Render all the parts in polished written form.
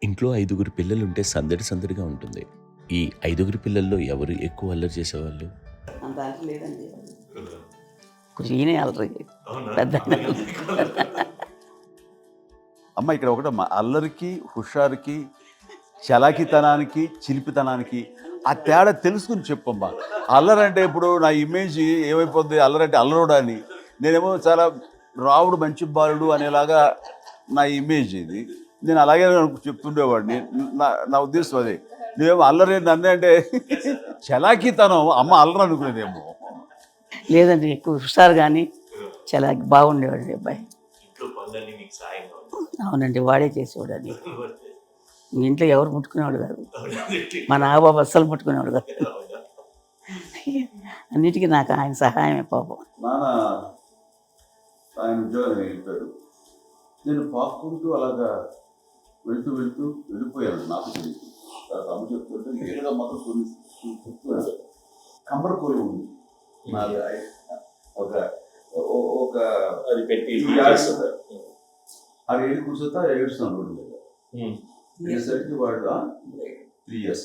ఇంట్లో 5గురు పిల్లలుంటే సందడి సందడిగా ఉంటుంది. ఈ 5గురు పిల్లల్లో ఎవరు ఎక్కువ అల్లరి చేసేవాళ్ళు? అంత అల్లరి లేదండి. కొంచెం ఈయనే అల్లరి పెద్ద అమ్మ ఇక్కడ ఒకటమ్మా, అల్లరికి హుషారుకి చలాకితనానికి చిలిపితనానికి ఆ తేడా తెలుసుకుని చెప్పమ్మా. అల్లరి అంటే ఇప్పుడు నా ఇమేజ్ ఏమైపోద్ది, అల్లరి అంటే అల్లరుడు అని, నేనేమో చాలా రావుడు మంచి బాలుడు అనేలాగా నా ఇమేజ్ ఇది. నేను అలాగే చెప్తుండేవాడిని. నా ఉద్దేశం అదే. నువ్వేమో అల్లరి నన్నే అంటే చలాకితనం అమ్మ అల్లరి అనుకునేదేమో. లేదండి, ఎక్కువ హుషారు కానీ చాలా బాగుండేవాడు అబ్బాయి. అవునండి, వాడే చేసేవాడు. అది ఇంట్లో ఎవరు ముట్టుకునేవాడు కాదు. మా నాగబాబు అస్సలు ముట్టుకునేవాడు కాదు. అన్నిటికీ నాకు ఆయన సహాయమే పాపం. నాన్న ఆయన ఉద్యోగం వెళ్ళిపోయాడు. నేను పాక్కుంటూ అలాగా వెళ్ళిపోయాను. నాకు తెలియదు. అమ్మ చెప్తుంటే ఏదో మాత్రం కొన్ని కమ్మర కోలు ఉంది. ఒక అది పెట్టి అది వెళ్ళి కూర్చొస్తా ఏడుస్తున్నాను రోడ్డు మీద. ఏసరికి వాడు 3 years.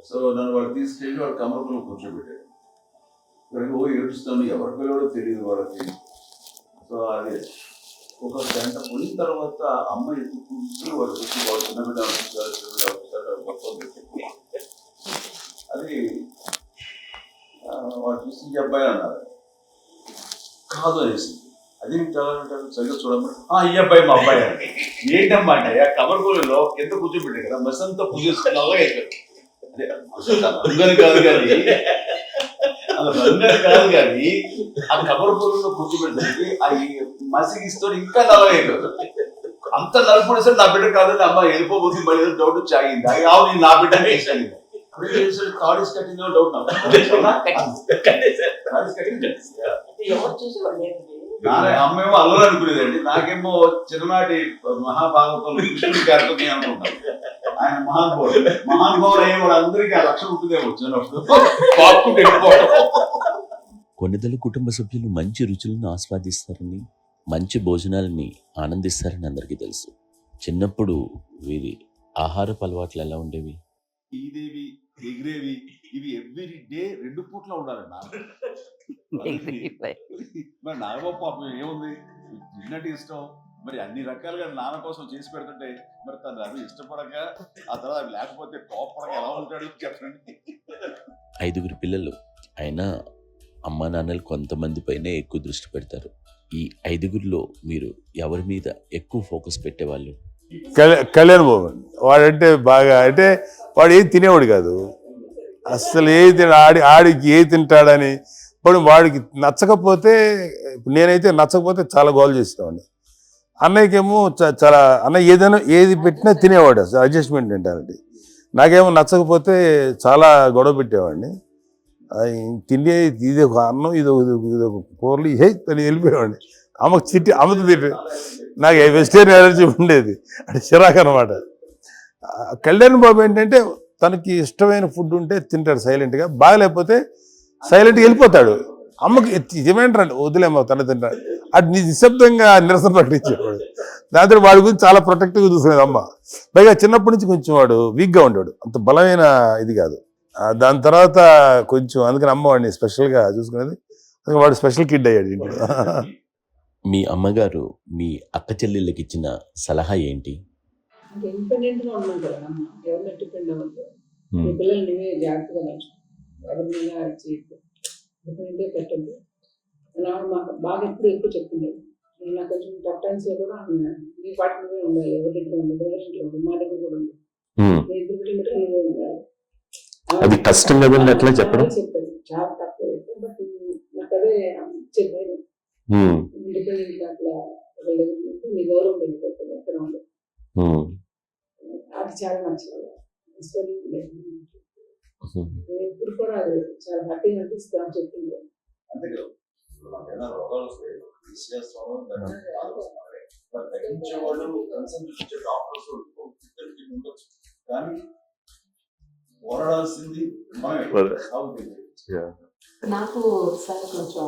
సో నన్ను వాడు తీసుకెళ్ళి వాడు కమ్మరకులు కూర్చోబెట్టాడు. ఏడుస్తాను, ఎవరి పిల్లడో తెలియదు వాళ్ళకి. సో అది ఒక గంట పోయిన తర్వాత అమ్మ ఎత్తు కూర్చుని వాడు వచ్చి వాడు చిన్నబిడ్డ అది వాడు చూసి ఈ అబ్బాయి అన్నారు. కాదు అనేసి అది సరిగ్గా చూడమని ఈ అబ్బాయి మా అబ్బాయి అని. ఏంటమ్మా అంటే ఆ కమర్గూలలో కింద కూర్చోబెట్టాడు కదా, బస్ అంతా పూజేసుకుని అలాగే అయిపోయాడు. రంగని కాదు కానీ అలా రంగని కాదు కానీ ఆ కమర్గూలలో కూర్చోబెట్టడానికి ఆ మసిగిస్తూ ఇంకా నల్లగా అయిపోయాడు. అంత నలుపుడు సార్ నా బిడ్డ కాదని అమ్మ వెళ్ళిపోబోతుంది. మళ్ళీ డౌట్ వచ్చి ఆగింది. అవును నా బిడ్డ కాడీస్ కట్టిందో డౌట్ అమ్మేమో అల్లరి అనుకునేదండి. నాకేమో చిన్ననాటి మహాభాగవతం కృష్ణుడి గారితో అనుకుంటాను. ఆయన మహానుభావుడు అయ్యే వాడు అందరికీ ఆ లక్ష్యం ఉంటుందేమో వచ్చినప్పుడు. కొన్నిదల కుటుంబ సభ్యులు మంచి రుచులను ఆస్వాదిస్తారని, మంచి భోజనాలని ఆనందిస్తారని అందరికీ తెలుసు. చిన్నప్పుడు వీరి ఆహారపు అలవాట్లు ఎలా ఉండేవి? ఈదేవి ఎగిరేవి ఇవి ఎవ్రీ డే 2 పూట్ల ఉండాలండి. మరి నాగబాబు పాపం ఏముంది, తిన్నట్టు ఇష్టం. మరి అన్ని రకాలుగా నాన్న కోసం చేసి పెడుతుంటే మరి తను అది ఇష్టపడక ఆ తర్వాత అవి లేకపోతే కోపడక ఎలా ఉంటాడు చెప్పండి. 5గురు పిల్లలు అయినా అమ్మా నాన్నలు కొంతమంది పైనే ఎక్కువ దృష్టి పెడతారు. ఈ 5గురిలో మీరు ఎవరి మీద ఎక్కువ ఫోకస్ పెట్టేవాళ్ళు? కళ్యాణ్ బాబు వాడంటే బాగా, అంటే వాడు ఏది తినేవాడు కాదు అసలు. ఆడికి ఏది తింటాడని ఇప్పుడు వాడికి నచ్చకపోతే, నేనైతే నచ్చకపోతే చాలా గోల్ చేసేవాడిని. అన్నయ్యకేమో చాలా అన్నయ్య ఏది పెట్టినా తినేవాడు, అసలు అడ్జస్ట్మెంట్ తింటానండి. నాకేమో నచ్చకపోతే చాలా గొడవ పెట్టేవాడిని. తిండి ఇది ఒక అన్నం, ఇది ఒక కూరలు అని వెళ్ళిపోయేవాడిని. అమ్మకు అమ్మతో తిట్టి నాకు వెజిటేరియన్ ఎలర్జీ ఉండేది, అంటే చిరాకు అనమాట. కళ్యాణ్ బాబు ఏంటంటే తనకి ఇష్టమైన ఫుడ్ ఉంటే తింటాడు సైలెంట్గా, బాగలేకపోతే సైలెంట్గా వెళ్ళిపోతాడు. అమ్మకి ఏమేంటారండి వదిలేమో తన తింటాడు, అది నిశ్శబ్దంగా నిరసన ప్రకటించేవాడు. దాంతో వాడి గురించి చాలా ప్రొటెక్టివ్గా చూసుకునేది అమ్మ. పైగా చిన్నప్పటి నుంచి కొంచెం వాడు వీక్గా ఉండేవాడు, అంత బలమైన ఇది కాదు. దాని తర్వాత కొంచెం అందుకని అమ్మ వాడిని స్పెషల్గా చూసుకునేది. వాడు స్పెషల్ కిడ్ అయ్యాడు ఇంట్లో. మీ అమ్మగారు మీ అక్క చెల్లెళ్ళకి ఇచ్చిన సలహా ఏంటి? ఇండిపెండెంట్ గా ఉన్నాం కదా అమ్మ, ఎవరిని డిపెండ్ అవ్వద్దు. మీ పిల్లల్ని నువ్వే జాగ్రత్తగా నేర్చుకో, ఎవరినైనా డిపెండెంట్ గా పెట్టద్దు. మాకు బాగా ఎక్కువ చెప్తుండేది. నేను నాకు కొంచెం టఫ్ టైమ్స్ లో కూడా మీ పాటి నువ్వే ఉండాలి, ఎవరి దగ్గర ఉండదు, ఎవరి ఇంట్లో ఉండదు, మా దగ్గర కూడా ఉండదు, మీ ఇద్దరు నువ్వే ఉండాలి. అది కష్టం కదండి అట్లా చెప్పడం. చెప్పాను చాలా తక్కువ, బట్ నాకు అదే చెప్పాను. ఇండిపెండెంట్ అట్లా మీ గౌరవం వెళ్ళిపోతుంది ఎక్కడ ఉండదు. అది చాలా నచ్చాలి. ఎప్పుడు కూడా అది చాలా హ్యాపీగా అనిపిస్తుంది అని చెప్పింది. కానీ పోరాడాల్సింది నాకు సార్ కొంచెం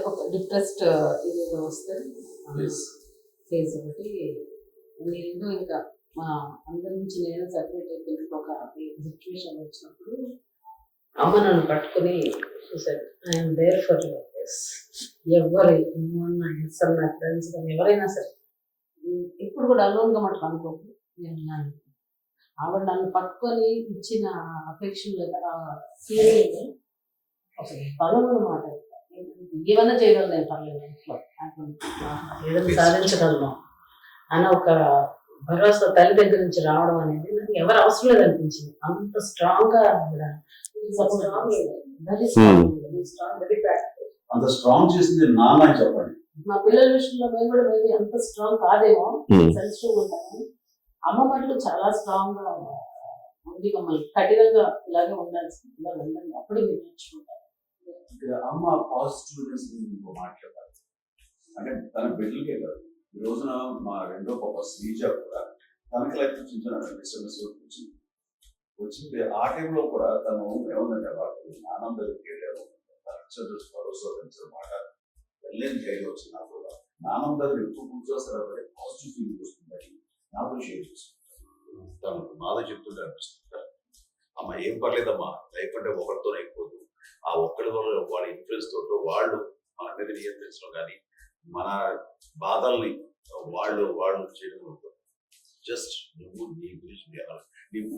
ఒక డిప్రెస్డ్ ఇదేదో వస్తుంది ఫేజ్ ఒకటి. నేను ఇంకా మా అందరి నుంచి నేను సెపరేట్ అయిపోయినట్టు ఒక సిచ్యువేషన్ వచ్చినప్పుడు అమ్మ నన్ను పట్టుకుని ఐఎమ్ దేర్ ఫర్ యువర్ ఎస్. ఎవరు నా ఎస్ అన్న ఫ్రెండ్స్ కానీ ఎవరైనా సరే ఇప్పుడు కూడా అలోన్గా మటుకు అనుకోకు, నేను ఉన్నాను. ఆవిడ నన్ను పట్టుకొని ఇచ్చిన అఫెక్షన్ లేదా ఫీలింగ్ అసలు బలం అన్నమాట. ఏమన్నా చేయగలను నేను, పర్లేదు ఇంట్లో ఏదైనా సాధించగలను అని ఒక భరోసా తల్లి దగ్గర నుంచి రావడం అనేది నాకు ఎవరు అవసరం లేదు అనిపించింది. అంత స్ట్రాంగ్ గా అంత స్ట్రాంగ్ చేసింది నాన్న అని చెప్పండి. మా పిల్లల విషయంలో మేము కూడా మేబీ అంత స్ట్రాంగ్ కాదేమో, సెన్సిటివ్ ఉంటాము. అమ్మ మటుకు చాలా స్ట్రాంగ్ గా ఉంది, మమ్మల్ని కఠినంగా ఇలాగే ఉండాల్సింది, ఇలా ఉండండి అప్పుడే మీరు నేర్చుకుంటారు. ఇక్కడ అమ్మ పాజిటివ్నెస్ ఇంకో మాట్లాడాలి అంటే తన బిడ్డలకే కాదు. ఈ రోజున మా రెండో పాప శ్రీజ కూడా తనకి లైఫ్ డిస్టర్బెన్స్ వచ్చింది. ఆ టైంలో కూడా తను ఏముందంటే వాళ్ళు నాన్న దగ్గరికి వెళ్ళారు, భరోసా పెంచడం మాట వెళ్ళని ధైర్యం వచ్చింది. నాకు కూడా నాన్న దగ్గర ఎక్కువ కూర్చోస్తారు, పాజిటివ్ ఫీలింగ్ వస్తుందని నాతో షేర్ చేసుకుంటాను. తను మాతో చెప్తుంటే అనిపిస్తుంటారు, అమ్మ ఏం పర్లేదమ్మా, లైఫ్ అంటే ఒకరితోనే అయిపోదు, ఆ ఒక్కడి వల్ల వాళ్ళ ఇన్ఫ్లుయెన్స్ తోటో వాళ్ళు మన మీద నియంత్రించడం కానీ మన బాధల్ని వాళ్ళు చేయడం ఉంటుంది. జస్ట్ నువ్వు నీ గురించి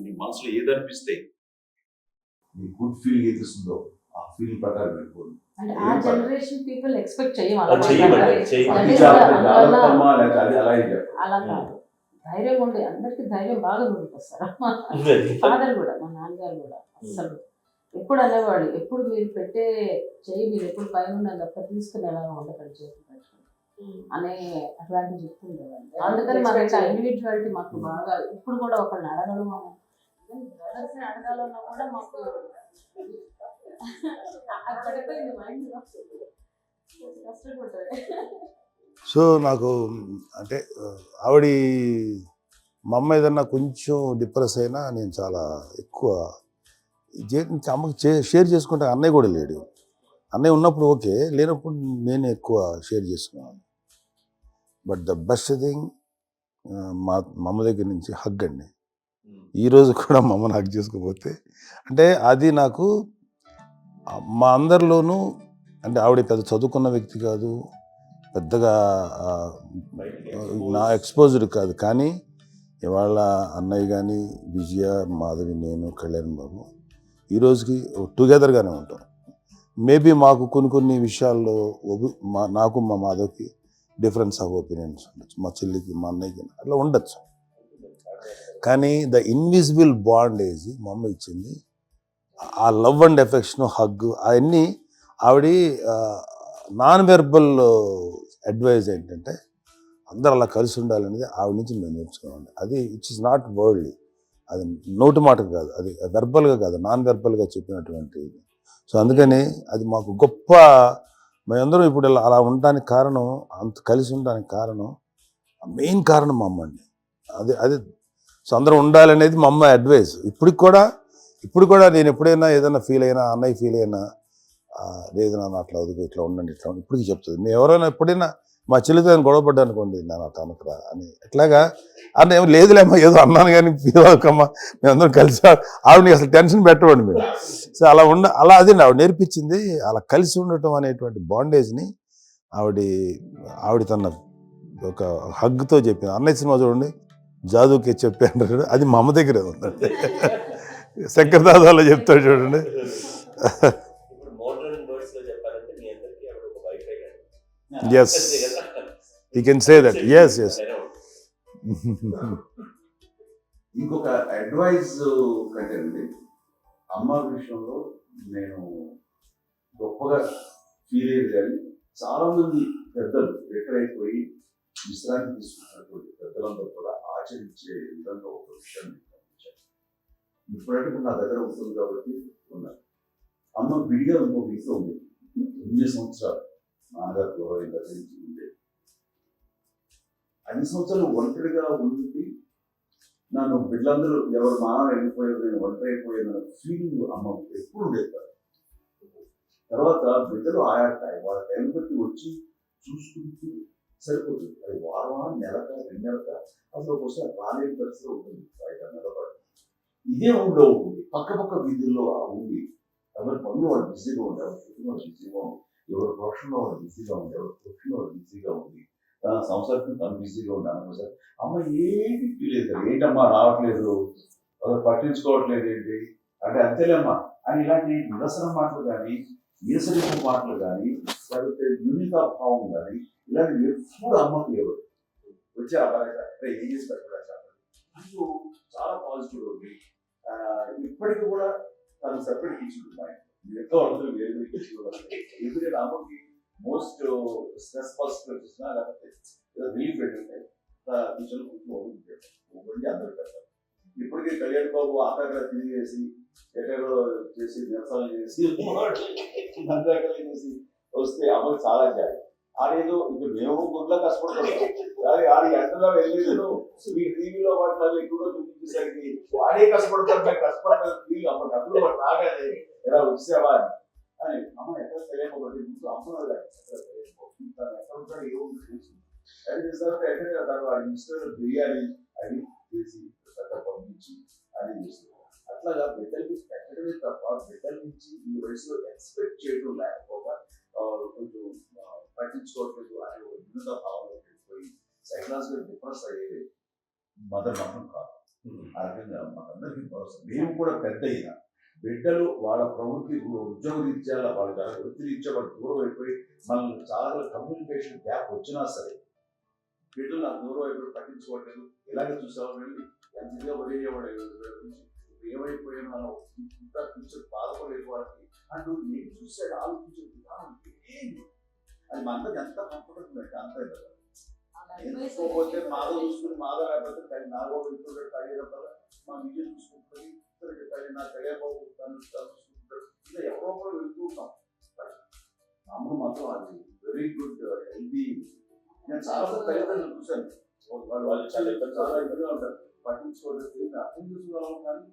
నీ మనసులో ఏదనిపిస్తే నీ గుడ్ ఫీల్ ఏదిస్తుందో ఆ ఫీల్ ప్రకారం వెళ్ళిపోదు. అంటే ఆ జనరేషన్ పీపుల్ ఎక్స్పెక్ట్ అలా కాదు, ధైర్యం ఉండే అందరికి ధైర్యం బాగా దొరికొస్తారు. ఫాదర్ కూడా, మా నాన్నగారు కూడా అసలు ఎప్పుడు అనేవాడు, ఎప్పుడు మీరు పెట్టే చెయ్యి మీరు ఎప్పుడు పైన ఉన్నది తప్ప తీసుకుని ఎలా ఉండకండి చేతి అనే అట్లాంటివి చెప్తుండేవాళ్ళు. అందుకని మాకు ఇండివిజువాలిటీ మాకు బాగా ఇప్పుడు కూడా ఒకళ్ళని అడగడం బ్రదర్స్ని అడగాలన్నా కూడా మాకు పడిపోయింది మైండ్లో, కష్టపడుతుంది. సో నాకు అంటే ఆవిడ మా అమ్మ ఏదన్నా కొంచెం డిప్రెస్ అయినా నేను చాలా ఎక్కువ అమ్మకి షేర్ చేసుకుంటే అన్నయ్య కూడా లేడు. అన్నయ్య ఉన్నప్పుడు ఓకే, లేనప్పుడు నేను ఎక్కువ షేర్ చేసుకున్నాను. బట్ ద బెస్ట్ థింగ్ మా అమ్మ దగ్గర నుంచి హగ్ అండి. ఈరోజు కూడా మా అమ్మని హగ్ చేసుకోకపోతే అంటే అది నాకు మా అందరిలోనూ అంటే ఆవిడ పెద్ద చదువుకున్న వ్యక్తి కాదు, పెద్దగా నా ఎక్స్పోజ్డ్ కాదు, కానీ ఇవాళ అన్నయ్య కానీ విజయ, మాధవి, నేను, కళ్యాణ్ బాబు ఈ రోజుకి టుగెదర్గానే ఉంటాం. మేబీ మాకు కొన్ని విషయాల్లో నాకు మా మాధవ్కి డిఫరెన్స్ ఆఫ్ ఒపీనియన్స్ ఉండొచ్చు, మా చెల్లికి మా అన్నయ్యకి అట్లా ఉండొచ్చు, కానీ ద ఇన్విజిబుల్ బాండ్ ఏజ్ మా అమ్మ ఇచ్చింది. ఆ లవ్ అండ్ ఎఫెక్షన్, హగ్ అవన్నీ ఆవిడ నాన్ వెర్బల్ అడ్వైజ్ ఏంటంటే అందరూ అలా కలిసి ఉండాలనేది ఆవిడ నుంచి మేము నేర్చుకోవాలి. అది ఇట్స్ ఇస్ నాట్ వర్డ్లీ, అది నోటి మాట కాదు, అది వెర్బల్గా కాదు, నాన్ వెర్బల్గా చెప్పినటువంటి. సో అందుకని అది మాకు గొప్ప, మేమందరం ఇప్పుడు అలా ఉండడానికి కారణం, అంత కలిసి ఉండడానికి కారణం, మెయిన్ కారణం మా అమ్మ అండి. అది సో అందరూ ఉండాలనేది మా అమ్మ అడ్వైజ్. ఇప్పుడు కూడా నేను ఎప్పుడైనా ఏదైనా ఫీల్ అయినా, అన్నయ్య ఫీల్ అయినా, లేదు నాన్న అట్లా వదుగు, ఇట్లా ఉండండి, ఇట్లా ఇప్పటికీ చెప్తుంది. మేము ఎవరైనా ఎప్పుడైనా మా చెల్లితో గొడవపడ్డా అనుకోండి, నాన్న అట్లా అనకరా అని, ఎట్లాగా అన్న ఏమో లేదులేమ్మా ఏదో అన్నాను కానీ ఫీల్ అవ్వకమ్మా, మేమందరం కలిసి ఆవిడని అసలు టెన్షన్ పెట్టవండి మేము. సో అలా అది ఆవిడ నేర్పించింది. అలా కలిసి ఉండటం అనేటువంటి బాండేజ్ని ఆవిడ తన ఒక హగ్తో చెప్పింది. అన్నయ్య సినిమా చూడండి, జాదూకి చెప్పాను, అది మా అమ్మ దగ్గరే ఉందండి. శంకర్ దాదాలో చెప్తాడు చూడండి. Yes, he can say that. Yes. ఇంకొక అడ్వైజ్ కంటే అండి, అమ్మ విషయంలో నేను గొప్పగా ఫీల్ అయ్యేది కానీ చాలా మంది పెద్దలు రిటైర్ అయిపోయి విశ్రాంతి తీసుకున్నటువంటి పెద్దలందరూ కూడా ఆచరించే విధంగా ఒక విషయాన్ని ఇప్పుడంటే నా దగ్గర ఉంటుంది కాబట్టి ఉన్నారు. అమ్మ విడిగా ఇంకొక ఇంట్లో ఉంది, 9 సంవత్సరాలు నాన్నగారు గౌరవం దర్శించి ఉండే 5 సంవత్సరాలు ఒంటరిగా ఉండి నన్ను బిడ్డలందరూ ఎవరు మానవ వెళ్ళిపోయారు, నేను ఒంటరి అయిపోయాను ఫీలింగ్ అమ్మ ఎప్పుడు ఉండేది. తర్వాత బిడ్డలు ఆయా వాళ్ళ టైం బట్టి వచ్చి చూసుకుంటూ సరిపోతుంది. అది వారమా, నెలక, 2 నెలక, అసలు ఒకసారి రాలేని పరిస్థితి ఉంటుంది. 5 నెలల పాటు ఇదే ఊళ్ళో ఉంది, పక్క పక్క వీధుల్లో ఆ ఉండి ఎవరి పనులు వాళ్ళు బిజీగా ఉండి, ఎవరి కుటుంబం బిజీగా ఉంది, ఎవరి ప్రొఫెషన్లో వాళ్ళు బిజీగా ఉంది, ఎవరి ప్రొఫెషన్లో వాళ్ళు బిజీగా ఉంది, తన సంసారం తను బిజీగా ఉన్నాను సార్. అమ్మ ఏమి ఫీల్ లేదు, ఏంటమ్మా రావట్లేదు, అసలు పట్టించుకోవట్లేదు ఏంటి అంటే, అంతేలేమ్మా అని ఇలాంటి నిరసన మాటలు కానీ, ఈసరింపు మాటలు కానీ, లేకపోతే యూనికా భావం కానీ ఇలాంటివి ఎప్పుడు అమ్మకు లేవు. వచ్చే అబ్బాయి ఏం చేసి పెట్టాలి చెప్పండి, అయ్యో చాలా పాజిటివ్ ఉంది. ఇప్పటికీ కూడా తను సపరేట్ ఇచ్చుకుంటున్నాయి, ఎంతో అందరూ వేరు ఇచ్చుకోవాలి. ఎందుకంటే అమ్మకి మోస్ట్ స్ట్రెస్ పాజిటివ్ వచ్చినా లేకపోతే రిలీఫ్ ఏంటంటే కిచెన్ కూర్చోండి అందరూ పెడతారు. ఇప్పటికీ కళ్యాణ్ బాబు ఆకాగ్ర తిరిగేసి ఎక్కడో చేసి నిరసనలు చేసి నందాకలు చేసి వస్తే అమ్మకి చాలా జాలి. ఆడేదో ఇక మేము గుడ్లో కష్టపడుతున్నాం, కానీ ఆడి ఎంతలో వెళ్ళేదో మీ టీవీలో వాటిలో అవి ఎక్కువగా చూపించేసరికి వాడే కష్టపడతారు, మేము కష్టపడతారు ఫీల్ అమ్మకి అందులో వాడు రాగానే ఎలా వచ్చావా అని అమ్మ ఎక్కడ తెలియకపోతే ముందు అమ్మ తను ఎక్కడ ఉంటాడు ఏమో తెలుసు అది చేస్తారు. ఎక్కడ తను వాడి ఇష్టమైన బిర్యానీ అది చేసి పంపించి అది చేస్తారు. అట్లాగా బిడ్డలకి పెట్టడమే తప్ప బిడ్డల నుంచి ఈ వయసులో ఎక్స్పెక్ట్ చేయడం లేకపోగా కొంచెం పట్టించుకోవట్లేదు అనే ఒక భిన్నత భావంలో వెళ్ళిపోయి సైకలాజికల్ డిప్రెస్ అయ్యే మదర్ మాత్రం కాదు. ఆ రకంగా మనందరికీ భరోసా. మేము కూడా పెద్ద అయినా బిడ్డలు వాళ్ళ ప్రవృత్తి ఉద్యోగ రీత్యా వాళ్ళ వృత్తి రీత్యా వాళ్ళు దూరం అయిపోయి మనల్ని చాలా కమ్యూనికేషన్ గ్యాప్ వచ్చినా సరే బిడ్డలు నాకు దూరం అయిపోయి పట్టించుకోవట్లేదు. ఇలాగే చూసేవాళ్ళు వెళ్ళి ఎంత ఇదిగా వదిలేవాడు ఏమైపోయినా ఇంకా ఫ్యూచర్ బాధపడలేదు వాళ్ళకి అంటూ నేను చూసాడు ఆలోచించే విధానం ఏంటి అది మా అందరికి ఎంత కంఫర్టబుల్ అంటే అంతే కదా. ఎందుకోపోతే మాదో చూసుకుని మాదో లేకపోతే నాగో వెళ్తుంటాడు కలిగినప్పుడు మా విజయ చూసుకుంటుంది నా కలియబాబు తను చూసుకుంటాడు ఇలా ఎవరో కూడా వెళ్తూ ఉంటాం. అమ్మ మాత్రం అది వెరీ గుడ్ హెల్దీ. నేను చాలా మంది తల్లిదండ్రులు చూశాను, వాళ్ళు చాలా ఇదిగా ఉంటారు, పట్టించుకోవట్లేదు అర్థం చేసుకోగలం కానీ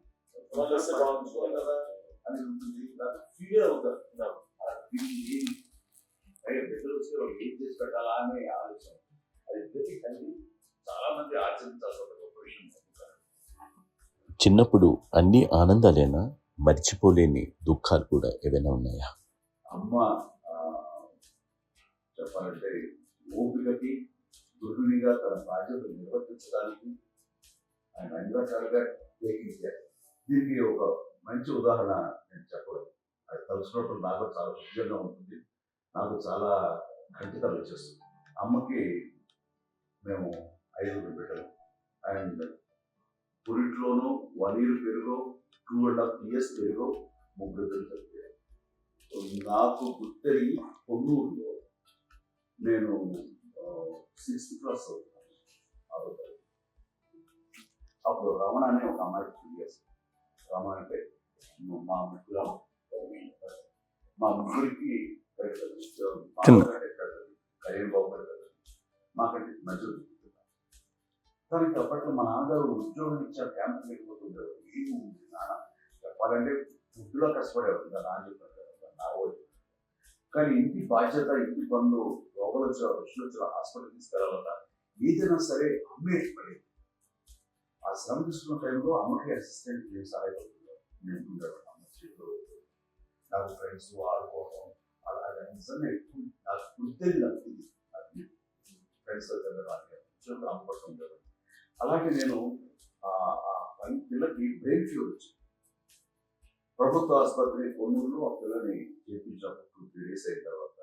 బాగుంచుకోవాలి కదా అని ఉంటుంది. ఫీల్ అవుతారు బిడ్డలు వస్తే వాళ్ళు ఏం చేసి పెట్టాలా అనే ఆలోచన. అది ప్రతి తల్లి చాలా మంది ఆచరించాల్సిన గొప్ప విషయం. చిన్నప్పుడు అన్ని ఆనందాలేనా, మర్చిపోలేని దుఃఖాలు కూడా ఏవైనా ఉన్నాయా? అమ్మ చెప్పాలంటే ఓపికకి గృహిణిగా తన బాధ్యతలు నిర్వర్తించడానికి ఆయన అన్ని రకాలుగా టేకించారు. దీనికి ఒక మంచి ఉదాహరణ నేను చెప్పలేదు, అది తలుచుకోవటం నాకు చాలా ఉద్యోగంగా ఉంటుంది, నాకు చాలా ఖండితాలు వచ్చేస్తుంది. అమ్మకి మేము 5 బిడ్డలు అండ్ పురిట్లోనూ 1 year పెరుగు 2.5 years పెరుగు 3 బిడ్డలు చదివారు. నాకు గుర్తయి పొన్నూరులో నేను 6th class అవుతున్నాను. అప్పుడు రమణ అనే ఒక అమ్మాయికి తెలియదు. రమణ అంటే మా ముగ్గురు మా ముగ్గురికి కళ్యాణ్ బాబు పెడతారు, మాకంటే మధ్యలో తనకి అప్పట్లో మా నాన్నగారు ఉద్యోగం ఇచ్చారు, క్యాంపు వెళ్ళిపోతుండేవారు. ఏమి ఉంది నాన్న చెప్పాలంటే ఫుడ్లో కష్టపడేవారు ఇంకా నాన్న చెప్పారు నాగోడు. కానీ ఇంటి బాధ్యత, ఇంటి పనులు, రోగాలు వచ్చిన రుచులు వచ్చిన హాస్పిటల్ తీసుకెళ్ళాలన్నా ఏదైనా సరే అమ్మే పడేది. ఆ శ్రమ తీసుకున్న టైంలో అమ్మకి అసిస్టెంట్ చేసి సహాయపడుతున్నారు. నేను ఉండేవాడు అమ్మ చేతిలో, నాకు ఫ్రెండ్స్ ఆడుకోవడం అలాగే నిజంగా ఎక్కువ నాకు గుర్తెళ్ళి నచ్చింది. ఫ్రెండ్స్ అమ్మపడుతూ ఉండేవాడు. అలాగే నేను పిల్లకి బ్రెయిన్ ఫీవర్ వచ్చింది. ప్రభుత్వ ఆసుపత్రి పొన్నూరులో ఆ పిల్లని చేయించినప్పుడు 2-3 days అయిన తర్వాత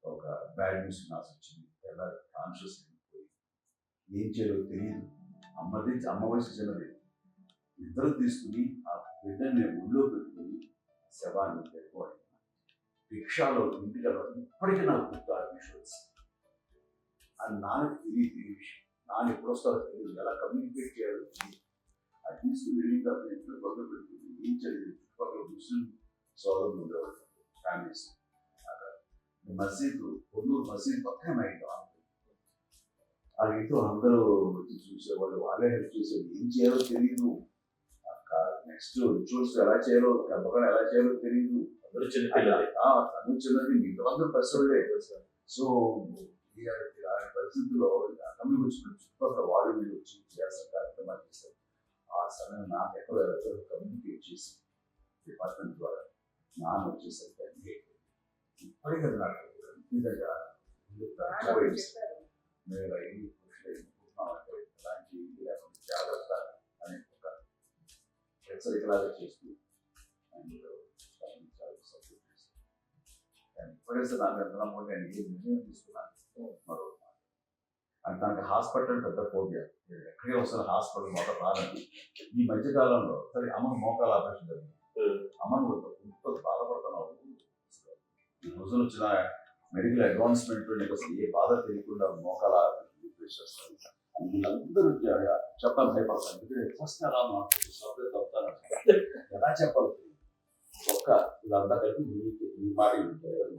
ఒక బ్యాడ్ న్యూస్ నాకు వచ్చింది. ఎలా కాన్షియస్ అయిపోయి ఏం చేయాలో తెలియదు. అమ్మ వయసు చిన్నది. ఇద్దరు తీసుకుని ఆ బిడ్డని నేను ఒళ్ళో పెట్టుకుని శవాన్ని పెట్టుకోవాలి. రిక్షాలో ఇంటికి ఇప్పటికీ నాకు గుర్తు ఆ విషువల్స్. అది నాన్నకి తెలియదు ఈ విషయం. నాన్న ఎప్పుడు వస్తారో తెలియదు, ఎలా కమ్యూనికేట్ చేయాలో తెలియదు. అది తీసుకుని వెళ్ళిన తర్వాత ఇంట్లో గొడవ పెట్టుకుని ఏం చేయలేదు. చుట్టుపక్కల ముస్లిం సోదరులు ఉండేవాళ్ళు, ఫ్యామిలీస్. మసీదు పొన్నూరు మసీదు పక్కన ఇంట్లో ఆ ఇంట్లో అందరూ వచ్చి చూసేవాళ్ళు, వాళ్ళే హెల్ప్ చేసేవాళ్ళు. ఏం చేయాలో తెలియదు. నెక్స్ట్ రిచువల్స్ ఎలా చేయాలో, గర్భకాలం ఎలా చేయాలో తెలియదు. తను చిన్నది, మిగతా అందరూ పెసోళ్ళే. సో పరిస్థితుల్లో కమ్యూనికేషన్ చుట్టుపక్కల వాళ్ళు మీరు వచ్చి చేయాల్సిన కార్యక్రమాలు చేస్తారు. ఆ సమయం నాకు ఎక్కడ కమ్యూనికేట్ చేసి డిపార్ట్మెంట్ ద్వారా నాన్న వచ్చేసరికి ఇప్పటికీ అది నాకు నిజంగా మేము అలాంటి జాగ్రత్త అనే ఒక హెచ్చరికలాగా చేస్తూ ఇప్పటికే నాకు ఎంత నమ్మకం నేను ఏ నిర్ణయం తీసుకున్నాను మరో అంటే నాకు హాస్పిటల్ పెద్ద ఫోబియా. ఎక్కడికే వస్తారు హాస్పిటల్ మొదట రాదండి. ఈ మధ్య కాలంలో సరే అమ్మకు మోకాల ఆపరేషన్ జరిగింది. అమ్మను ఎంతో బాధపడుతున్నావు. ఈ రోజులు వచ్చిన మెడికల్ అడ్వాన్స్మెంట్ నీకు అసలు ఏ బాధ తెలియకుండా మోకాల ఆపరేషన్ వీళ్ళందరూ చెప్పాలి భయపడతాను. ఎందుకంటే ఫస్ట్ అలా సపరేట్ అవుతాను ఎలా చెప్పాలి. ఒక్క ఇదంతా కలిపి నీ మాట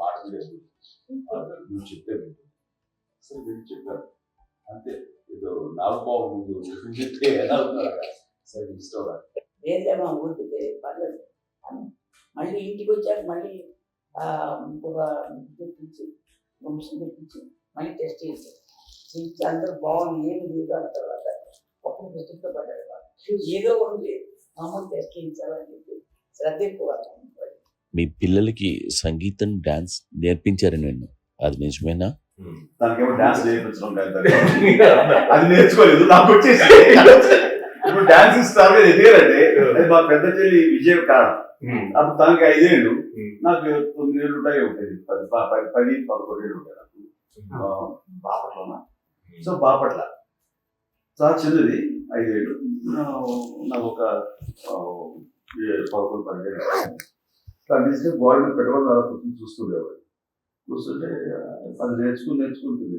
మాట నువ్వు చెప్తే సరే నేను చెప్పాను అంతే. ఏదో నాకు బాగుంది చెప్తే ఎలా సరే ఇష్టం లేదేమో ఊరికి పర్లేదు. మళ్ళీ ఇంటికి వచ్చాక మళ్ళీ ఇంకొక తెప్పించి వంశం తెప్పించి మళ్ళీ టెస్ట్ చేశారు. చేసి అందరూ బాగుంది ఏమి లేదు అన్న తర్వాత ఒక్కరు ప్రతితో పడ్డాడు. ఏదో ఉంది మామూలు టెస్ట్ చేయించాలని చెప్పి శ్రద్ధ ఎక్కువ. మీ పిల్లలకి సంగీతం డాన్స్ నేర్పించారు నేను, అది నిజమేనా? దానికేమో డాన్స్ నేర్పించడం కాదు, అది నేర్చుకోలేదు. నాకు వచ్చేసి ఇప్పుడు డాన్స్ స్టార్ ఎదిగారంటే అది మా పెద్ద చెల్లి విజయం కారణం. అప్పుడు తనకి 5 ఏళ్ళు, నాకు 9 ఏళ్ళు ఉంటాయి. ఉంటుంది 10-11 ఏళ్ళు ఉంటాయి నాకు బాపట్ల. సో బాపట్ల చాలా చిన్నది 5 ఏళ్ళు. నాకు ఒక 11-12 ఏళ్ళు కండిషన్ గోడ మీద పెట్టుకొని చూస్తుండేవాడు. చూస్తుంటే అది నేర్చుకుంటుంది.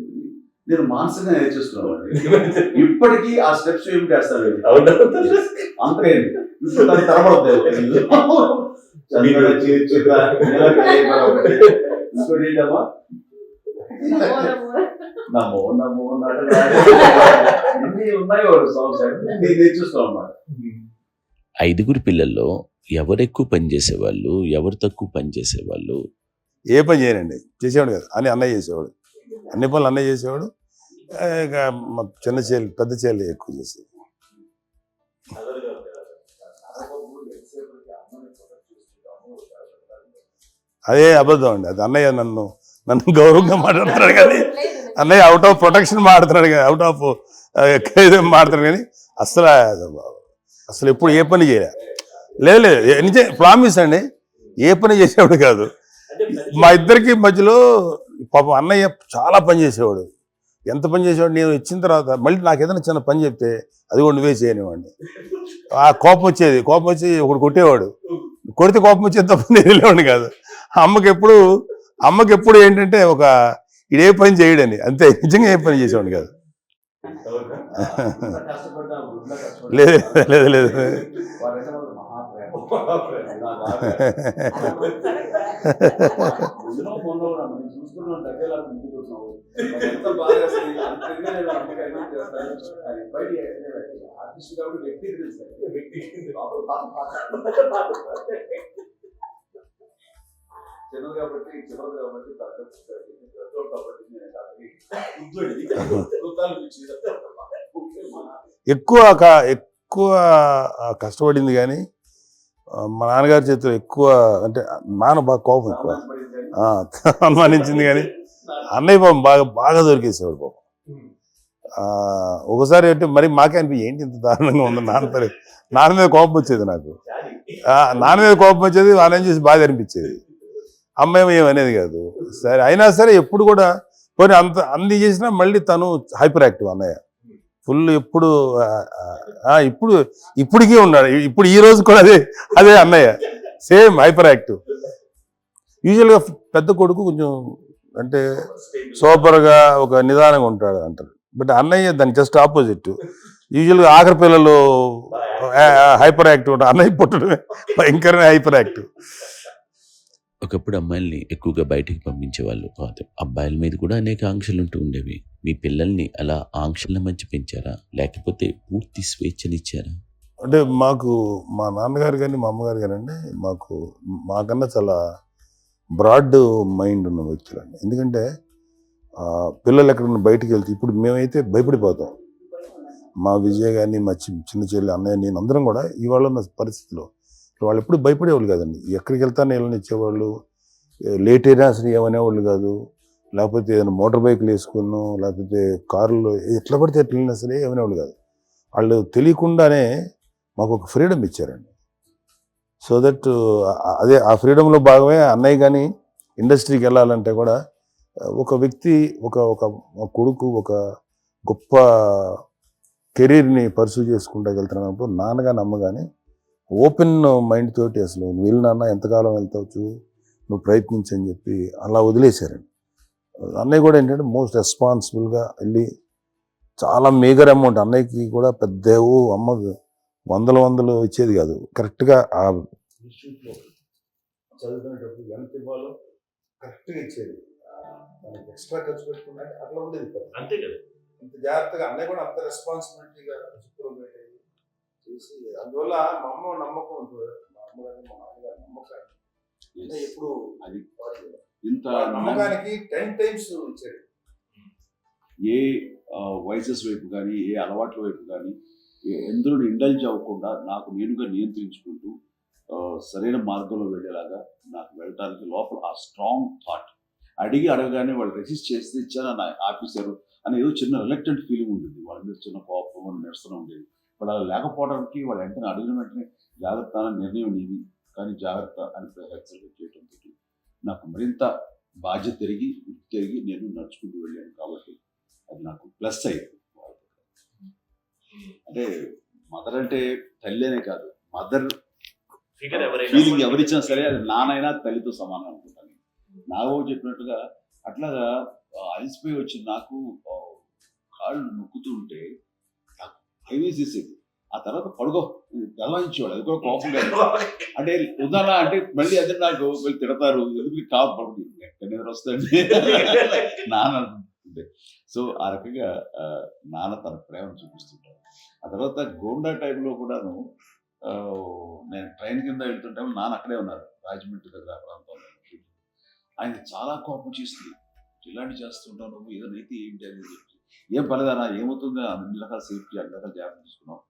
నేను మానసికంగా నేర్చేస్తున్నాను. ఇప్పటికీ ఆ స్టెప్స్ ఏమి చేస్తాను అంతే. ఇప్పుడు దాన్ని తరబడతాయి. ఇంకోటి ఏంటమ్మా నమో నమో అన్నీ ఉన్నాయి సాంగ్స్ నేర్చేస్తాం అన్నమాట. 5 పిల్లల్లో ఎవరు ఎక్కువ పని చేసేవాళ్ళు, ఎవరు తక్కువ పని చేసేవాళ్ళు? ఏ పని చేయనండి, చేసేవాడు కదా అని అన్నయ్య చేసేవాడు. అన్ని పనులు అన్నయ్య చేసేవాడు. ఇక మా చిన్న చెల్లి పెద్ద చెల్లి ఎక్కువ చేసేది. అదే అబద్ధం అండి. అది అన్నయ్య నన్ను గౌరవంగా మాట్లాడుతున్నాడు కానీ అన్నయ్య అవుట్ ఆఫ్ ప్రొటెక్షన్ మాట్లాడుతున్నాడు కానీ అవుట్ ఆఫ్ మాట్లాడుతున్నాడు కానీ అసలు ఎప్పుడు ఏ పని చేయలే. లేదు నిజే ప్రామిస్ అండి, ఏ పని చేసేవాడు కాదు. మా ఇద్దరికి మధ్యలో పాపం అన్నయ్య చాలా పని చేసేవాడు. ఎంత పని చేసేవాడు, నేను ఇచ్చిన తర్వాత మళ్ళీ నాకు ఏదైనా చిన్న పని చెప్తే అది కూడా నువ్వే చేయనివ్వండి. ఆ కోపం వచ్చేది, కోపం వచ్చి ఒకడు కొట్టేవాడు. కొడితే కోపం వచ్చేది తప్ప నేను వెళ్ళేవాడిని కాదు. అమ్మకి ఎప్పుడు ఏంటంటే ఒక ఇదే పని చేయడని, అంతే. నిజంగా ఏ పని చేసేవాడిని కాదు. లేదు లేదు లేదు ఎక్కువ కష్టపడింది కానీ మా నాన్నగారి చేతిలో ఎక్కువ అంటే నాన్న బాగా కోపం ఎక్కువ అనుమానించింది కానీ అన్నయ్య పాపం బాగా దొరికేసేవాడు పాపం. ఒకసారి అంటే మరి మాకే అనిపి ఏంటి ఇంత దారుణంగా ఉంది నాన్న మీద కోపం వచ్చేది నాకు. నాన్న మీద కోపం వచ్చేది, వాళ్ళని చూసి బాధ అనిపించేది. అమ్మాయి ఏమనేది కాదు. సరే అయినా సరే ఎప్పుడు కూడా పోనీ అన్ని చేసినా మళ్ళీ తను హైపర్ యాక్టివ్ అన్నయ్య ఫుల్. ఇప్పటికీ ఉన్నాడు. ఇప్పుడు ఈ రోజు కూడా అదే అన్నయ్య సేమ్ హైపర్ యాక్టివ్. యూజువల్గా పెద్ద కొడుకు కొంచెం అంటే సూపర్గా ఒక నిదానంగా ఉంటాడు అంటారు. బట్ అన్నయ్య దానికి జస్ట్ ఆపోజిట్. యూజువల్గా ఆఖరి పిల్లలు హైపర్ యాక్టివ్ ఉంటారు, అన్నయ్య పుట్టడమే భయంకరమైన హైపర్ యాక్టివ్. ఒకప్పుడు అమ్మాయిల్ని ఎక్కువగా బయటికి పంపించేవాళ్ళు కాదు, అబ్బాయిల మీద కూడా అనేక ఆంక్షలు ఉంటూ ఉండేవి. మీ పిల్లల్ని అలా ఆంక్షల మధ్య పెంచారా, లేకపోతే పూర్తి స్వేచ్ఛనిచ్చారా? అంటే మాకు మా నాన్నగారు కానీ మా అమ్మగారు కానండి మాకన్నా చాలా బ్రాడ్ మైండ్ ఉన్న వ్యక్తులు అండి. ఎందుకంటే పిల్లలు ఎక్కడన్నా బయటికి వెళ్తే ఇప్పుడు మేమైతే భయపడిపోతాం. మా విజయ్ కానీ మా చిన్న చెల్లి అన్నయ్య నేను అందరం కూడా ఇవాళ ఉన్న పరిస్థితిలో వాళ్ళు ఎప్పుడు భయపడేవాళ్ళు కాదండి. ఎక్కడికి వెళ్తాను వీళ్ళని ఇచ్చేవాళ్ళు, లేట్ అయినా అసలు ఏమనేవాళ్ళు కాదు. లేకపోతే ఏదైనా మోటార్ బైక్లు వేసుకున్నాం, లేకపోతే కారులో ఎట్లా పడితే ఎట్లా వెళ్ళినా సరే ఏమనేవాళ్ళు కాదు. వాళ్ళు తెలియకుండానే మాకు ఒక ఫ్రీడమ్ ఇచ్చారండి. సో దట్ అదే ఆ ఫ్రీడంలో భాగమే అన్నయ్య కానీ ఇండస్ట్రీకి వెళ్ళాలంటే కూడా ఒక వ్యక్తి ఒక ఒక కొడుకు ఒక గొప్ప కెరీర్ని పర్సూ చేసుకుంటూ వెళ్తున్నప్పుడు నాన్నగాని అమ్మగాని ఓపెన్ మైండ్ తోటి అసలు నువ్వు వెళ్ళు నాన్న, ఎంతకాలం వెళ్తావు, నువ్వు ప్రయత్నించని చెప్పి అలా వదిలేశారండి. అన్నయ్య కూడా ఏంటంటే మోస్ట్ రెస్పాన్సిబుల్గా వెళ్ళి చాలా మేజర్ అమౌంట్ అన్నయ్యకి కూడా పెద్ద అమ్మకు వందలు ఇచ్చేది కాదు. కరెక్ట్గా ఆ ఇన్స్టిట్యూట్లో చదువుకునేటప్పుడు ఎంత ఇవ్వాలో కరెక్ట్గా ఇచ్చేది. మనకి ఎక్స్ట్రా ఖర్చు పెట్టుకున్నా అట్లా ఉండేది. అంతే కదా. ఇంత జాగ్రత్తగా అన్నయ్య కూడా అంత రెస్పాన్సిబిలిటీగా చేసి అందువల్ల మా అమ్మ నమ్మకం ఉంటుంది. మా అమ్మగారి మా నాన్నగారి నమ్మకాన్ని ఎప్పుడు అది ఇంత నమ్మకానికి 10 times ఇచ్చాడు. ఏ వయసెస్ వైపు కానీ ఏ అలవాట్ల వైపు కానీ ఎందులో ఇండల్జ్ అవ్వకుండా నాకు నేనుగా నియంత్రించుకుంటూ సరైన మార్గంలో వెళ్ళేలాగా నాకు వెళ్ళడానికి లోపల ఆ స్ట్రాంగ్ థాట్ అడగగానే వాళ్ళు రెసిస్ట్ చేస్తే ఇచ్చాను ఆఫీసరు అని ఏదో చిన్న రిలక్టెంట్ ఫీలింగ్ ఉంటుంది. వాళ్ళ మీద చిన్న కోపం నిరసన ఉండేది. వాళ్ళు అలా లేకపోవడానికి వాళ్ళు వెంటనే అడిగిన వెంటనే జాగ్రత్త నిర్ణయం నీది కానీ జాగ్రత్త అని హెచ్చరిక చేయడంతో నాకు మరింత బాధ్యత తిరిగి నేను నడుచుకుంటూ వెళ్ళాను. కాబట్టి అది నాకు ప్లస్ అయ్యింది. అంటే మదర్ అంటే తల్లి అనే కాదు, మదర్ ఫీలింగ్ ఎవరిచ్చినా సరే అది నానైనా తల్లితో సమానం అనుకుంటాను. నాగబాబు చెప్పినట్టుగా అట్లాగా అలసిపోయి వచ్చి నాకు కాళ్ళు నొక్కుతూ ఉంటే హైవేస్ చేసేది. ఆ తర్వాత పడుకో గలవాయించేవాడు. అది కూడా కోపం కాదు. అంటే ఉదాహరణ అంటే మళ్ళీ అదే నాకు వీళ్ళు తిడతారు, ఎందుకు కాదు పడుకు ఎక్కడ నిద్ర వస్తుంది నాన్న అనుకుంటుంటే. సో ఆ రకంగా నాన్న తన ప్రేమను చూపిస్తుంటారు. ఆ తర్వాత గోండా టైంలో కూడాను నేను ట్రైన్ కింద వెళ్తుంటే నాన్న అక్కడే ఉన్నారు, రాజమండ్రి దగ్గర ఆ ప్రాంతంలో. ఆయన చాలా కోపం చేస్తుంది, ఇలాంటి చేస్తుంటావు నువ్వు, ఏదైనా అయితే ఏంటి అని చెప్పి. ఏం పర్లేదన్నా, ఏమవుతుంది, అన్ని రకాల సేఫ్టీ అన్ని రకాల జాగ్రత్త తీసుకున్నాం.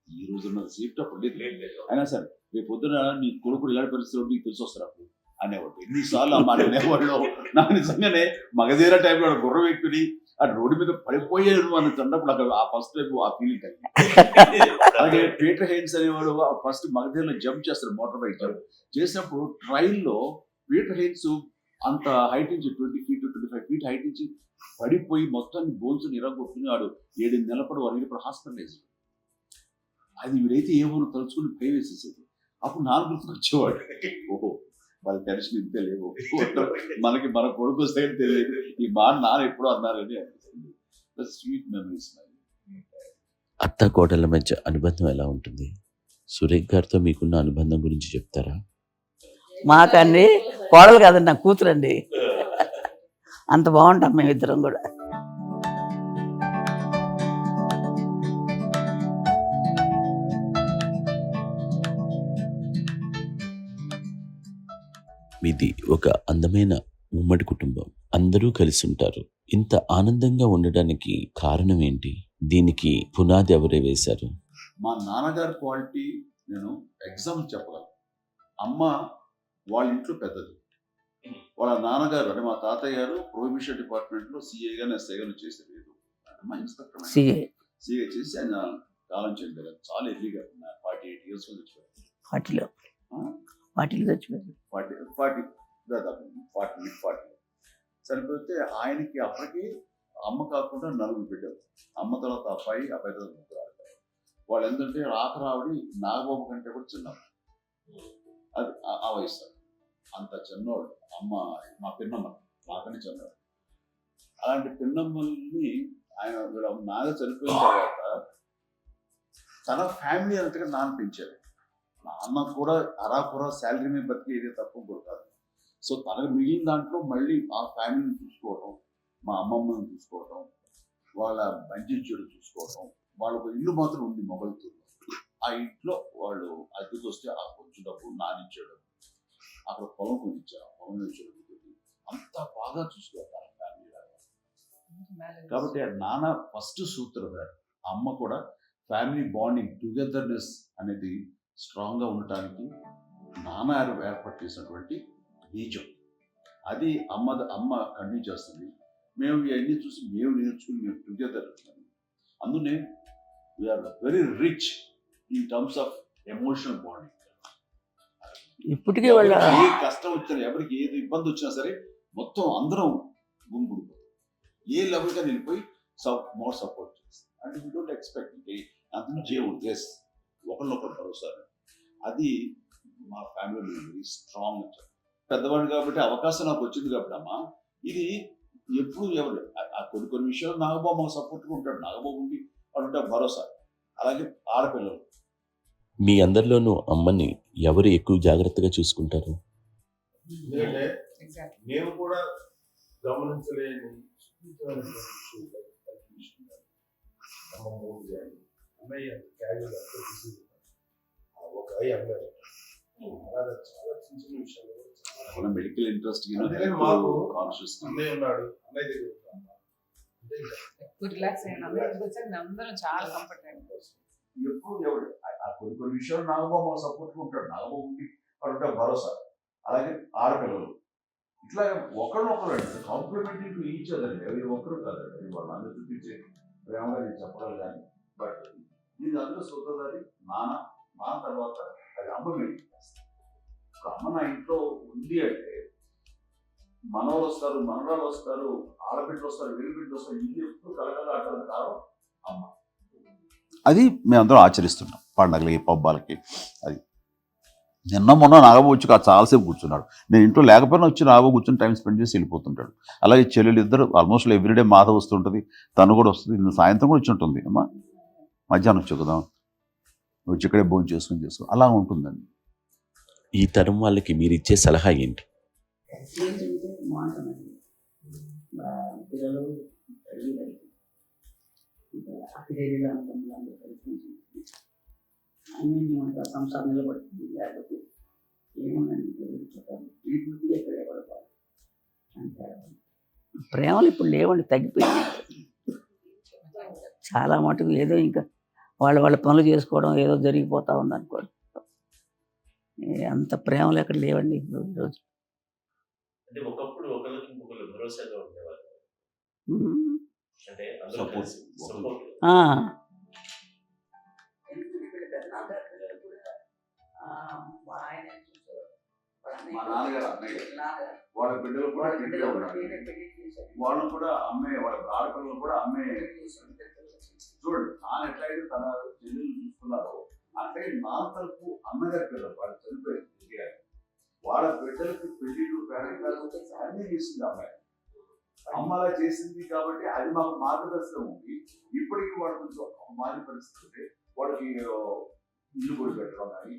ఈ రోజున్న సేఫ్టీ అప్పుడు లేదు. అయినా సరే రేపు పొద్దున నీ కొడుకులు ఇలాంటి పరిస్థితులు నీకు తెలిసి వస్తారు అప్పుడు అనేవాడు. ఎన్నిసార్లు అమ్మ అనేవాళ్ళు. నాకు నిజంగానే మగధీర టైంలో గుర్రం ఎక్కుని ఆ రోడ్డు మీద పడిపోయాను అని అన్నప్పుడు అక్కడ ఆ ఫస్ట్ టైం ఆ ఫీలింగ్ కలిగింది. అలాగే పీటర్ హెయిన్స్ అనేవాడు ఫస్ట్ మగధీరలో జంప్ చేస్తారు, మోటార్ బైక్ జంప్ చేసినప్పుడు ట్రైన్లో పీటర్ హెయిన్స్ అంత హైట్ నుంచి 20 feet 25 feet హైట్ నుంచి పడిపోయి మొత్తాన్ని బోన్స్ ఇరగొట్టుకుని వాడు 7 నెలల పాటు వాడు హాస్పిటలైజ్. అది వీడైతే ఏమో తలుచుకుని పే వేసేసేది. అప్పుడు నాలుగు గుర్తుకొచ్చేవాడు, ఓహో వాళ్ళ టెన్షన్ ఇంతే లేవు, మనకి మన కొడుకు వస్తే తెలియదు ఈ మాట నాన్న ఎప్పుడో అన్నారని అనిపిస్తుంది. Sweet memories. అత్త కోడళ్ళ మధ్య అనుబంధం ఎలా ఉంటుంది? సురేఖ్ గారితో మీకున్న అనుబంధం గురించి చెప్తారా? మాకండి కోడలు కాదండి, నా కూతురండి. అంత బాగుంటాం మేమిద్దరం కూడా. మీది ఒక అందమైన ఉమ్మడి కుటుంబం, అందరూ కలిసి ఉంటారు. ఇంత ఆనందంగా ఉండడానికి కారణం ఏంటి? దీనికి పునాది ఎవరే వేశారు? మా నాన్నగారి క్వాలిటీ నేను ఎగ్జాంపుల్ చెప్పగలను. అమ్మ వాళ్ళ ఇంట్లో పెద్దది, వాళ్ళ నాన్నగారు అంటే మా తాతయ్య గారు ప్రొహిబిషన్ డిపార్ట్మెంట్లో సిఐగా ఎస్ఐగా చేసేది. మా ఇన్స్పెక్టర్ సిఐ చేసి ఆయన కాలం చెందారు. చాలా ఎర్లీగా 48 years చచ్చిపోయారు. 40 చచ్చిపోయారు. 40 చనిపోతే ఆయనకి అప్పటికి అమ్మ కాకుండా 4 బిడ్డలు. అమ్మ తర్వాత అబ్బాయి తర్వాత ముగ్గురు ఆడతారు. వాళ్ళు ఏంటంటే రాకరావిడి నాగబాబు కంటే కూడా చిన్నమ్మ. అది ఆ వయసు అంత చిన్నవాడు. అమ్మ మా పిన్నమ్మ నాకని చిన్నవాడు. అలాంటి పిన్నమ్మల్ని ఆయన వీళ్ళ నాగ చనిపోయిన తర్వాత తన ఫ్యామిలీ అంతగా నాన్న పెంచారు. నాన్న కూడా అరాకురా శాలరీ మీద బతికేదే తప్ప కూడా కాదు. సో తనకు మిగిలిన దాంట్లో మళ్ళీ ఆ ఫ్యామిలీని చూసుకోవడం, మా అమ్మమ్మని చూసుకోవడం, వాళ్ళ మంచి చెడు చూసుకోవడం. వాళ్ళకు ఇల్లు మాత్రం ఉంది మొగల్తూరులో. ఆ ఇంట్లో వాళ్ళు అద్దెకి వస్తే ఆ కొంచెం డబ్బు నానిచ్చాడు, అక్కడ పొలం కొనిచ్చారు, పొలం ఇచ్చాడు. అంత బాగా చూసుకోవాలి తన ఫ్యామిలీ లాగా. కాబట్టి ఆ నాన్న ఫస్ట్ సూత్రధారి. అమ్మ కూడా ఫ్యామిలీ బాండింగ్ టుగెదర్నెస్ అనేది స్ట్రాంగ్గా ఉండటానికి నాన్న ఏర్పాటు చేసినటువంటి బీజం. అది అమ్మ కంటిన్యూ చేస్తుంది. మేము ఇవన్నీ చూసి మేము నేర్చుకుని మేము టుగెదర్. అందునే we are very rich in terms of emotional bonding. ఇప్పటికే వాళ్ళ ఏ కష్టం వచ్చినా, ఎవరికి ఏది ఇబ్బంది వచ్చినా సరే మొత్తం అందరం గుంపుడుపోతాం. ఏ లెవెల్గా వెళ్ళిపోయి మోర్ సపోర్ట్ చేస్తాం. అంటే వీ డోంట్ ఎక్స్పెక్ట్ అందరం చేయకూడదు. ఎస్, ఒకరినొకరు భరోసా. అది మా ఫ్యామిలీ వెరీ స్ట్రాంగ్. పెద్దవాడు కాబట్టి అవకాశం నాకు వచ్చింది కాబట్టి అమ్మ, ఇది ఎప్పుడు ఎవరు కొన్ని విషయాలు నాగబాబు మాకు సపోర్ట్గా ఉంటాడు. నాగబాబు ఉండి వాడు భరోసా. అలాగే ఆడపిల్లలు. మీ అందరిలోనూ అమ్మని ఎవరు ఎక్కువ జాగ్రత్తగా చూసుకుంటారు? ఎందుకంటే నేను కూడా గమనించలేని అన్నయ్య క్యాజువల్ ఒక అమ్మాయి అలాగే చాలా చిన్న చిన్న విషయాలు. మెడికల్ ఇంట్రెస్ట్ మాకు కాన్షియస్ అన్నయ్య ఉన్నాడు, అన్నయ్య దగ్గర ఎక్కువ రిలాక్స్ అయినా అందరం చాలా కంఫర్ట్ అయింది. ఎప్పుడు ఎవరు కొన్ని విషయాలు నాగబాబు సపోర్ట్గా ఉంటాడు. నాగబాబు ఉండి వాడు భరోసా. అలాగే ఆడపిల్లలు ఇట్లా ఒకరినొకరు అంటే కాంప్లిమెంటరీ టు ఈచ్ అదర్. ఎవరి ఒక్కరు కాదండి వాళ్ళు అందరూ చూపించే ప్రేమగా నేను చెప్పగలను. కానీ బట్ ఇది అందరూ సూత్రధారి నాన్న తర్వాత అది అమ్మ మెయింటైన్ చేస్తారు. ఇప్పుడు అమ్మ నా ఇంట్లో ఉంది అంటే మనవాళ్ళు వస్తారు, మనరాలు వస్తారు, ఆడబిడ్డలు వస్తారు, వెలుబిడ్డలు వస్తారు. ఇల్లు ఎప్పుడు కలగల ఆటలు కారణం అమ్మ. అది మేమందరం ఆచరిస్తున్నాం పండగలకి, పబ్బాలకి. అది నిన్న మొన్న నాగబాబు వచ్చి చాలాసేపు కూర్చున్నాడు. నేను ఇంట్లో లేకపోయినా వచ్చి నాగబాబు కూర్చొని టైం స్పెండ్ చేసి వెళ్ళిపోతుంటాడు. అలాగే చెల్లెలు ఇద్దరు ఆల్మోస్ట్ ఎవ్రీడే మాధ వస్తుంటుంది, తను కూడా వస్తుంది. నిన్న సాయంత్రం కూడా వచ్చి ఉంటుంది. అమ్మా మధ్యాహ్నం వచ్చి కదా వచ్చి ఇక్కడే భోజనం చేసుకో అలా ఉంటుందండి. ఈ తరం వాళ్ళకి మీరు ఇచ్చే సలహా ఏంటి? ఏంటంటే బాగుంటుందండి. పిల్లలు అక్కడేలా ఉంటుంది, అందరూ కలిసి అన్నీ ఉంటారు. సంసారం నిలబడుతుంది. లేకపోతే ఏముందండి ఈ పూర్తిగా ఇక్కడ పడతారు అంటే ప్రేమలు ఇప్పుడు లేవండి, తగ్గిపోయింది చాలా మటుకు. ఏదో ఇంకా వాళ్ళ పనులు చేసుకోవడం ఏదో జరిగిపోతా ఉంది అనుకోండి. అంత ప్రేమలు ఎక్కడ లేవండి ఇప్పుడు ఈరోజు. అంటే ఒకప్పుడు ఒకరికి ఇంకొకరు భరోసాగా ఉండేవారు. అంటే Support. మా నాన్నగారు అన్నయ్య వాళ్ళ బిడ్డలు కూడా గట్టిగా ఉన్నారు. వాళ్ళు కూడా అమ్మాయి, వాళ్ళ ఆడపిల్లలు కూడా అమ్మాయి. చూడండి నాన్న ఎట్లయితే తన చెల్లెలు చూసుకున్నారో అంటే నా తరపు అన్నగారి పిల్లలు వాళ్ళు చనిపోయారు. వాళ్ళ బిడ్డలకి పెళ్లిళ్ళు పేరెంటాలు అన్నీ చేసింది అమ్మాయి. అమ్మలా చేసింది కాబట్టి అది మాకు మార్గదర్శనం ఉంది. ఇప్పటికీ వాడు కొంచెం మారి పరిస్థితి ఉంటే వాడికి ఇల్లు కూడా పెట్టడం కానీ,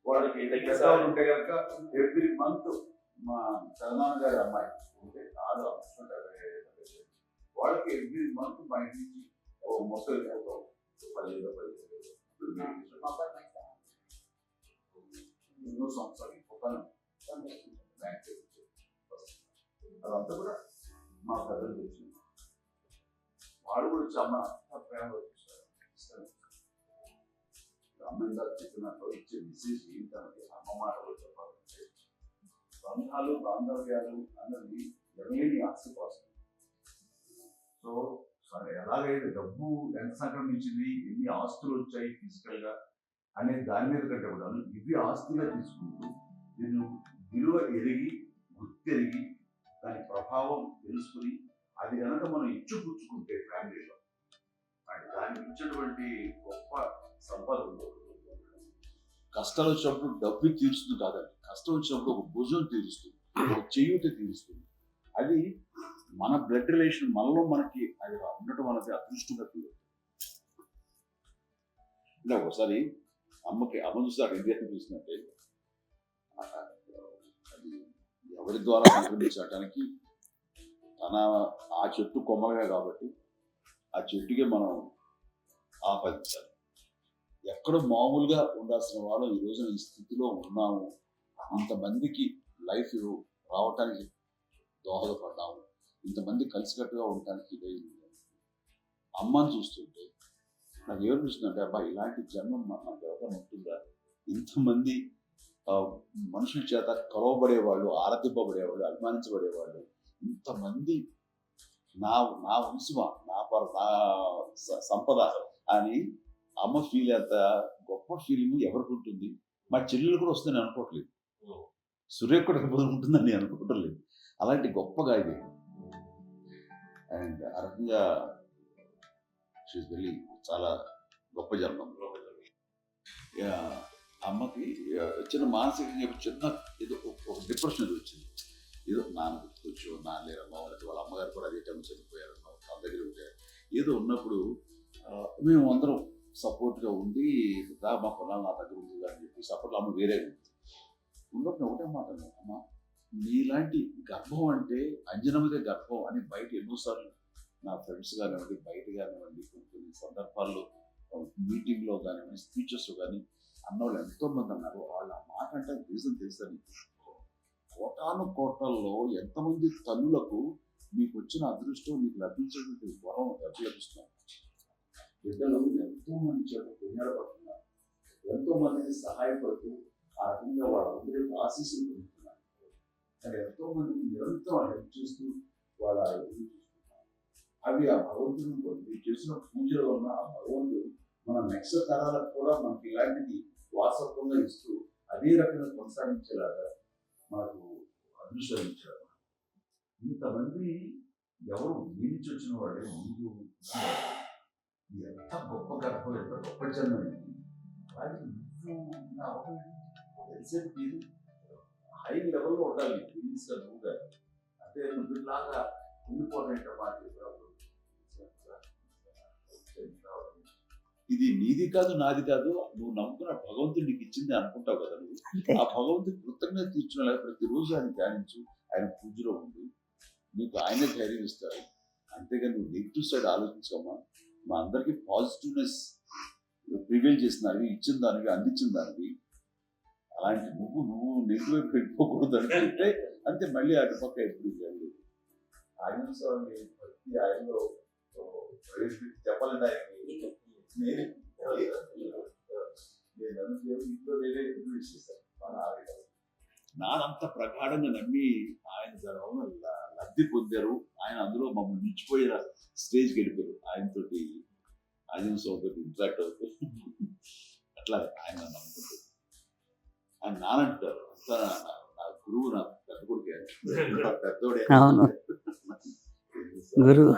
వాళ్ళకి పెద్దవాళ్ళు ఉంటే కనుక ఎవ్రీ మంత్ మా చందనాన్న గారి అమ్మాయి ఉంటే వాళ్ళకి ఎవ్రీ మంత్ మా ఇంటి నుంచి మొత్తం 15,000 ఎన్నో సంవత్సరాలు పోతాను. అదంతా కూడా మా పెద్దలు తెచ్చింది. వాడు కూడా వచ్చి అమ్మ ప్రేమ చూస్తారు. అమ్మ ఇందాక చెప్పినట్టు ఇచ్చే మెసేజ్ ఏంటంటే అమ్మ మాటలు చెప్పాలంటే బంధాలు బాంధవ్యాలు అన్నది ఎవరిని ఆశపోస్తుంది. సో ఎలాగైతే డబ్బు ఎంత సంక్రమించింది, ఎన్ని ఆస్తులు వచ్చాయి ఫిజికల్ గా అనే దాని మీద కంటే కూడా ఇవి ఆస్తిగా తీసుకుంటూ నేను విలువ ఎరిగి గుర్తెరిగి దాని ప్రభావం తెలుసుకుని అది కనుక మనం ఇచ్చిపుచ్చుకుంటే ఫ్యామిలీలో దానికి ఇచ్చినటువంటి గొప్ప సంపద ఉంటుంది. కష్టాలు వచ్చినప్పుడు డబ్బు తీరుస్తుంది కాదండి, కష్టం వచ్చినప్పుడు ఒక భుజం తీరుస్తుంది, ఒక చేయూత తీరుస్తుంది. అది మన బ్లడ్ రిలేషన్ మనలో మనకి అది ఉండటం అనేది అదృష్టంగా తీరుతుంది. ఇలా ఒకసారి అమ్మ చూస్తాడు ఇండియాకి చూసినట్టే అది ఎవరి ద్వారా సంక్రమించడానికి తన ఆ చెట్టు కొమ్మలుగా కాబట్టి ఆ చెట్టుకే మనం ఆపాదించాలి. ఎక్కడో మామూలుగా ఉండాల్సిన వాళ్ళు ఈ రోజున ఈ స్థితిలో ఉన్నాము, ఇంతమందికి లైఫ్ రావటానికి దోహదపడ్డాము, ఇంతమంది కలిసికట్టుగా ఉండటానికి ఇదైంది. అమ్మని చూస్తుంటే నాకు ఏమనిపిస్తుందంటే అబ్బా ఇలాంటి జన్మం నాకు ఎవరైనా ఉంటుందా, ఇంతమంది మనుషుల చేత కలవబడేవాళ్ళు, ఆరాధింపబడేవాళ్ళు, అభిమానించబడేవాళ్ళు, ఇంతమంది నా నా వంశమా, నా సంపద అని అమ్మ ఫీల్ అంత గొప్ప ఫీలింగ్ ఎవరికి ఉంటుంది? మా చెల్లెలు కూడా వస్తుందని అనుకోవట్లేదు, సురేఖ కూడా ఉంటుందని నేను అనుకోవటం లేదు. అలాంటి గొప్పగా ఇది. అండ్ ఆ రకంగా షీఈస్ వెరీ చాలా గొప్ప జన్మం. అమ్మకి చిన్న మానసికంగా చిన్న ఏదో ఒక డిప్రెషన్ ఏదో వచ్చింది. ఏదో నాన్న గుర్తుకొచ్చు, నాన్న లేరమ్మా, వాళ్ళ అమ్మగారు కూడా అదే టైం చనిపోయారమ్మా, వాళ్ళ దగ్గర ఉంటే ఏదో ఉన్నప్పుడు మేము అందరం సపోర్ట్గా ఉండి మా పొలాలు నా దగ్గర ఉంది అని చెప్పి సపోర్ట్లో అమ్మ వేరే ఉన్నప్పుడు ఒకటే మాట, అమ్మ నీలాంటి గర్భం అంటే అంజనమ్మదే గర్భం అని బయట ఎన్నోసార్లు నా ఫ్రెండ్స్ కానివ్వండి, బయట కానివ్వండి, కొన్ని సందర్భాల్లో మీటింగ్లో కానివ్వండి, స్పీచెస్లో కానీ అన్నవాళ్ళు ఎంతోమంది అన్నారు. వాళ్ళ మాట అంటే రీజన్ తెలుసని, కోటాను కోటల్లో ఎంతమంది తల్లులకు మీకు వచ్చిన అదృష్టం, మీకు లభించేటువంటి వరం ఎవరు లభిస్తున్నారు? బిడ్డలు ఎంతో మంది చేత పుణ్యాడపడుతున్నారు, ఎంతో మందికి సహాయపడుతూ ఆ రకంగా వాళ్ళందరికీ ఆశీస్సులు పొందుతున్నారు. కానీ ఎంతో మందికి నిరంతరం హెల్ప్ చేస్తూ వాళ్ళ ఎదురు చూస్తున్నారు. అవి ఆ భగవంతుని మీరు చేసిన పూజల వలన ఆ భగవంతుడు మన నెక్స్ట్ తరాలకు కూడా మనకి ఇలాంటిది వారసత్వంగా ఇస్తూ అదే రకంగా కొనసాగించేలాగా మనకు అదృష్టం ఇచ్చారు. ఇంతమంది ఎవరు నీరించి వచ్చిన వాడే ముందు ఎంత గొప్ప గర్భం, ఎంత గొప్ప జన్మ. అలాగే నువ్వు తెలిసే మీరు హై లెవెల్లో ఉండాలి, ఫీలింగ్స్గా నువ్వుగా. అంటే నువ్వులాగా ఉండిపోయిన మాట ఇది నీది కాదు, నాది కాదు, నువ్వు నమ్ముకున్న భగవంతుడు నీకు ఇచ్చింది అనుకుంటావు కదా. నువ్వు ఆ భగవంతుడి కృతజ్ఞత తీర్చుకునే ప్రతిరోజు ఆయన ధ్యానించు, ఆయన పూజలో ఉండి నీకు ఆయనే ధైర్యం ఇస్తాడు. అంతేగాని నువ్వు నెగిటివ్ సైడ్ ఆలోచించమ్మా. మా అందరికీ పాజిటివ్నెస్ ప్రివైల్ చేసిన దానివి, ఇచ్చిన దానివి, అందించిన దానివి. అలాంటి నువ్వు నెగిటివ్ వైపు పెట్టుకోకూడదు అనుకుంటే అంతే, మళ్ళీ అటుపక్క ఎప్పుడు వెళ్ళలేదు. ఆయన స్వామి భక్తి ఆయనలో చెప్పాలంటే ఆయనకి ఇంట్లో వేరే నానంత ప్రగాఢంగా నమ్మి ఆయన లబ్ధి పొందారు. ఆయన అందులో మమ్మల్ని మించిపోయే స్టేజ్కి వెళ్ళిపోయారు. ఆయనతోటి ఆంజనేయ స్వామితో ఇంటరాక్ట్ అవుతూ అట్లా ఆయన నమ్ముకుంటారు. ఆయన నానంటారు అంతా నా గురువు, నా పెద్ద కొడుకే, పెద్దోడే అవును గురువు.